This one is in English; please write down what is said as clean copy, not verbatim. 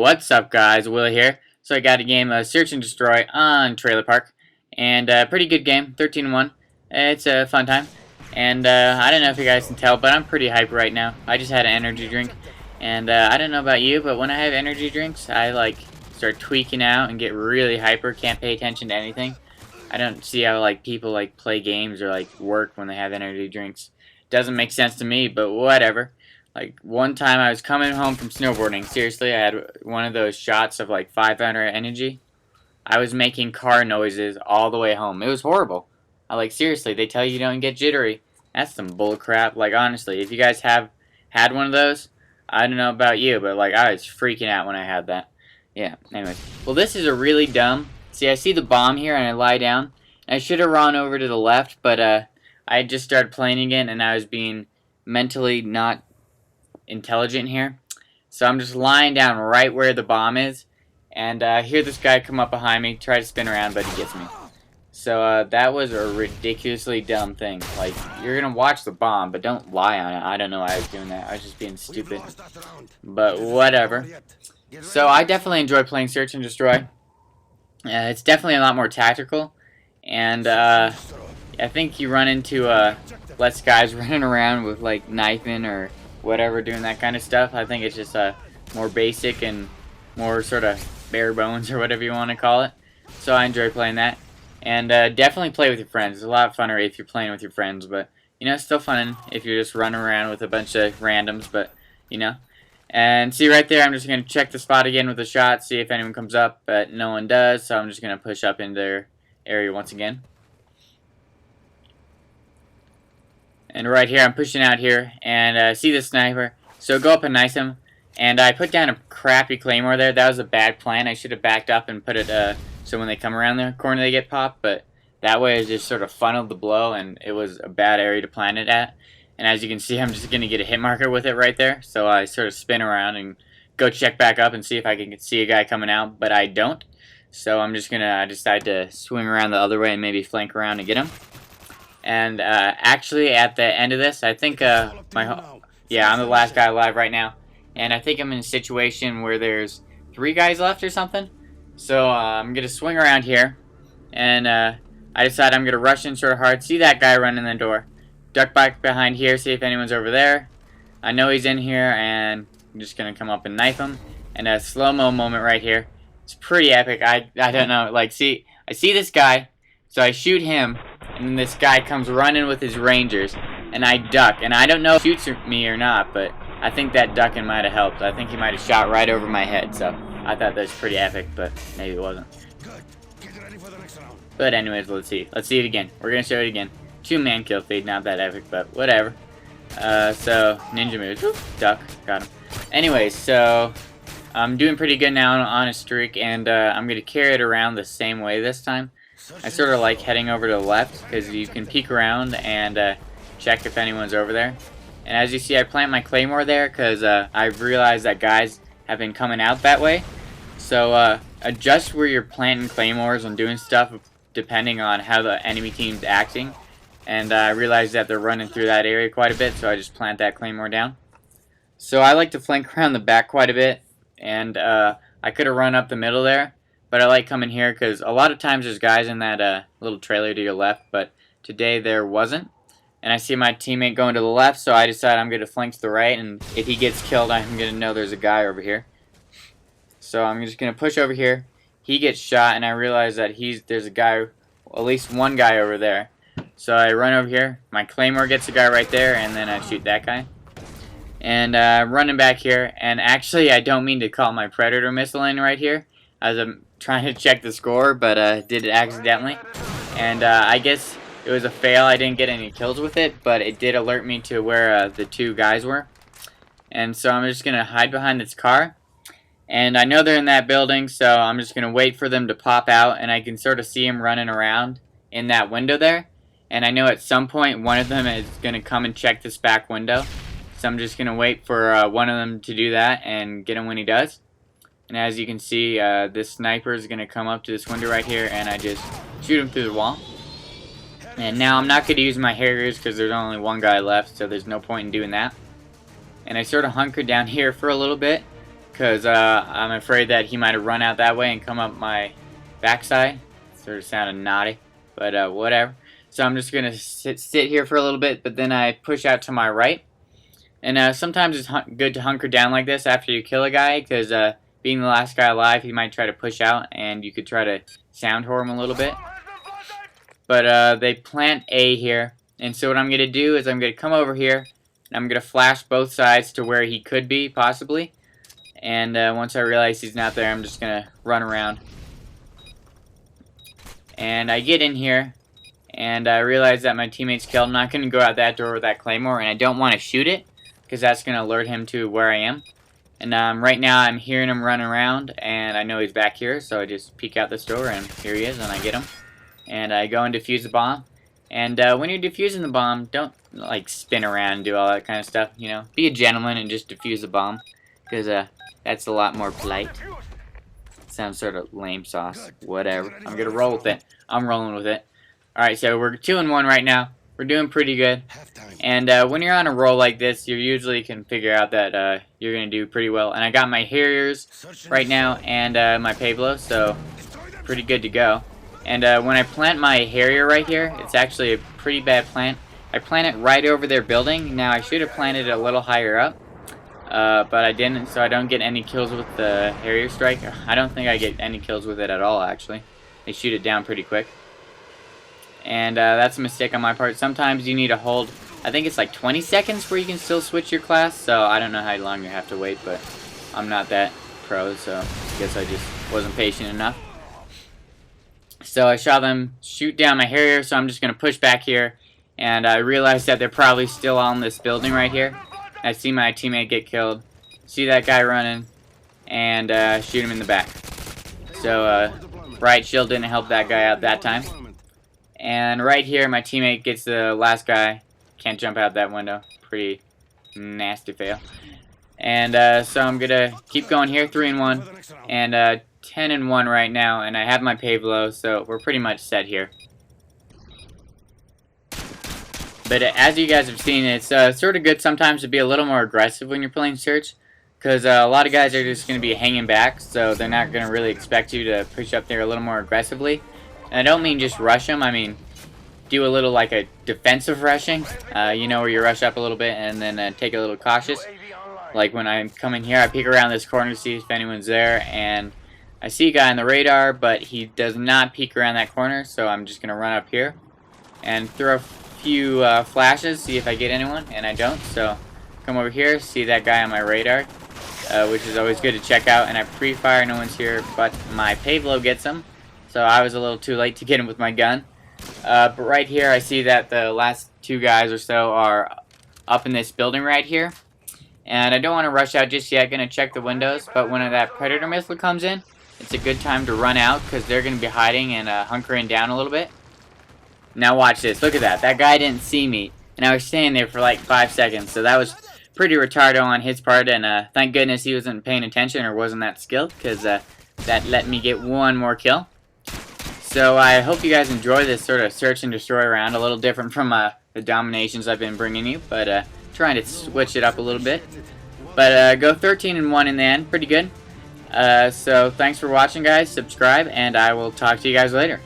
What's up, guys? Will here. So I got a game of Search and Destroy on Trailer Park, and pretty good game, 13-1. It's a fun time, and I don't know if you guys can tell, but I'm pretty hyped right now. I just had an energy drink, and I don't know about you, but when I have energy drinks, I like start tweaking out and get really hyper. Can't pay attention to anything. I don't see how like people like play games or like work when they have energy drinks. Doesn't make sense to me, but whatever. Like, one time I was coming home from snowboarding. Seriously, I had one of those shots of, like, 500 energy. I was making car noises all the way home. It was horrible. Seriously, they tell you don't get jittery. That's some bull crap. Like, honestly, if you guys have had one of those, I don't know about you, but, like, I was freaking out when I had that. Yeah, anyways. Well, this is a really dumb... See, I see the bomb here, and I lie down. I should have run over to the left, but, I just started playing again, and I was being mentally not intelligent here. So I'm just lying down right where the bomb is, and I hear this guy come up behind me, try to spin around, but he gets me. So that was a ridiculously dumb thing. Like, you're gonna watch the bomb, but don't lie on it. I don't know why I was doing that. I was just being stupid. But whatever. So I definitely enjoy playing Search and Destroy. It's definitely a lot more tactical, and I think you run into less guys running around with like knifing or whatever, doing that kind of stuff. I think it's just more basic and more sort of bare bones or whatever you want to call it. So I enjoy playing that. And definitely play with your friends. It's a lot funner if you're playing with your friends, but you know, it's still fun if you're just running around with a bunch of randoms, but you know. And see right there, I'm just going to check the spot again with a shot, see if anyone comes up, but no one does, so I'm just going to push up in their area once again. And right here, I'm pushing out here, and see the sniper. So go up and knife him. And I put down a crappy claymore there. That was a bad plan. I should have backed up and put it so when they come around the corner, they get popped. But that way, it just sort of funneled the blow, and it was a bad area to plant it at. And as you can see, I'm just going to get a hit marker with it right there. So I sort of spin around and go check back up and see if I can see a guy coming out. But I don't. So I'm just going to decide to swing around the other way and maybe flank around and get him. And actually, at the end of this, I think I'm the last guy alive right now, and I think I'm in a situation where there's 3 guys left or something. So I'm gonna swing around here, and I decide I'm gonna rush in sort of hard. See that guy running the door? Duck back behind here, see if anyone's over there. I know he's in here, and I'm just gonna come up and knife him. And a slow-mo moment right here. It's pretty epic. I don't know. Like, see, I see this guy, so I shoot him. And this guy comes running with his rangers, and I duck. And I don't know if he shoots me or not, but I think that ducking might have helped. I think he might have shot right over my head, so I thought that was pretty epic, but maybe it wasn't. But anyways, let's see. Let's see it again. We're going to show it again. 2-man kill feed, not that epic, but whatever. So, ninja moves. Whoop, duck. Got him. Anyways, so I'm doing pretty good now on a streak, and I'm going to carry it around the same way this time. I sort of like heading over to the left because you can peek around and check if anyone's over there. And as you see, I plant my claymore there because I've realized that guys have been coming out that way. So adjust where you're planting claymores and doing stuff depending on how the enemy team's acting. And I realized that they're running through that area quite a bit, so I just plant that claymore down. So I like to flank around the back quite a bit, and I could have run up the middle there. But I like coming here because a lot of times there's guys in that little trailer to your left, but today there wasn't. And I see my teammate going to the left, so I decide I'm going to flank to the right, and if he gets killed, I'm going to know there's a guy over here. So I'm just going to push over here. He gets shot, and I realize that there's a guy, at least one guy over there. So I run over here. My claymore gets a guy right there, and then I shoot that guy. And running back here, and actually I don't mean to call my Predator missile in right here, as I'm trying to check the score, but did it accidentally. And I guess it was a fail. I didn't get any kills with it, but it did alert me to where the 2 guys were. And so I'm just going to hide behind this car. And I know they're in that building, so I'm just going to wait for them to pop out, and I can sort of see them running around in that window there. And I know at some point one of them is going to come and check this back window. So I'm just going to wait for one of them to do that and get him when he does. And as you can see, this sniper is going to come up to this window right here, and I just shoot him through the wall. And now I'm not going to use my Harriers because there's only one guy left, so there's no point in doing that. And I sort of hunkered down here for a little bit because I'm afraid that he might have run out that way and come up my backside. Sort of sounded naughty, but whatever. So I'm just gonna sit here for a little bit, but then I push out to my right. And sometimes it's good to hunker down like this after you kill a guy, because being the last guy alive, he might try to push out, and you could try to sound whore him a little bit. But they plant A here, and so what I'm gonna do is I'm gonna come over here, and I'm gonna flash both sides to where he could be, possibly. And once I realize he's not there, I'm just gonna run around. And I get in here, and I realize that my teammate's killed. I'm not gonna go out that door with that claymore, and I don't want to shoot it, because that's gonna alert him to where I am. And right now I'm hearing him run around, and I know he's back here, so I just peek out this door, and here he is, and I get him. And I go and defuse the bomb. And when you're defusing the bomb, don't like spin around and do all that kind of stuff, you know. Be a gentleman and just defuse the bomb, because that's a lot more polite. Sounds sort of lame sauce. Whatever. I'm gonna roll with it. I'm rolling with it. Alright, so we're 2-1 right now. We're doing pretty good. And when you're on a roll like this, you usually can figure out that you're gonna do pretty well. And I got my Harriers right now and my Pablo, so pretty good to go. And when I plant my Harrier right here, it's actually a pretty bad plant. I plant it right over their building. Now I should have planted it a little higher up, but I didn't, so I don't get any kills with the Harrier strike. I don't think I get any kills with it at all, actually. They shoot it down pretty quick. And that's a mistake on my part. Sometimes you need to hold, I think it's like 20 seconds where you can still switch your class, so I don't know how long you have to wait, but I'm not that pro, so I guess I just wasn't patient enough. So I saw them shoot down my Harrier, so I'm just going to push back here. And I realized that they're probably still on this building right here. I see my teammate get killed. See that guy running. And shoot him in the back. So Bright Shield didn't help that guy out that time. And right here, my teammate gets the last guy. Can't jump out that window. Pretty nasty fail. And so I'm going to keep going here, 3-1. And 10-1 right now, and I have my Pablo, so we're pretty much set here. But as you guys have seen, it's sort of good sometimes to be a little more aggressive when you're playing Search, because a lot of guys are just going to be hanging back, so they're not going to really expect you to push up there a little more aggressively. And I don't mean just rush them, I mean do a little like a defensive rushing, you know, where you rush up a little bit and then take a little cautious. Like when I come in here, I peek around this corner to see if anyone's there, and I see a guy on the radar, but he does not peek around that corner, so I'm just going to run up here and throw a few flashes, see if I get anyone, and I don't. So come over here, see that guy on my radar, which is always good to check out, and I pre-fire, no one's here, but my Pablo gets him, so I was a little too late to get him with my gun. But right here, I see that the last two guys or so are up in this building right here, and I don't want to rush out just yet, going to check the windows, but when that Predator missile comes in, it's a good time to run out, because they're going to be hiding and hunkering down a little bit. Now watch this. Look at that. That guy didn't see me, and I was standing there for like 5 seconds, so that was pretty retardo on his part, and thank goodness he wasn't paying attention or wasn't that skilled, because that let me get one more kill. So I hope you guys enjoy this sort of search and destroy round, a little different from the dominations I've been bringing you, but trying to switch it up a little bit. But go 13-1 in the end. Pretty good. So thanks for watching, guys. Subscribe, and I will talk to you guys later.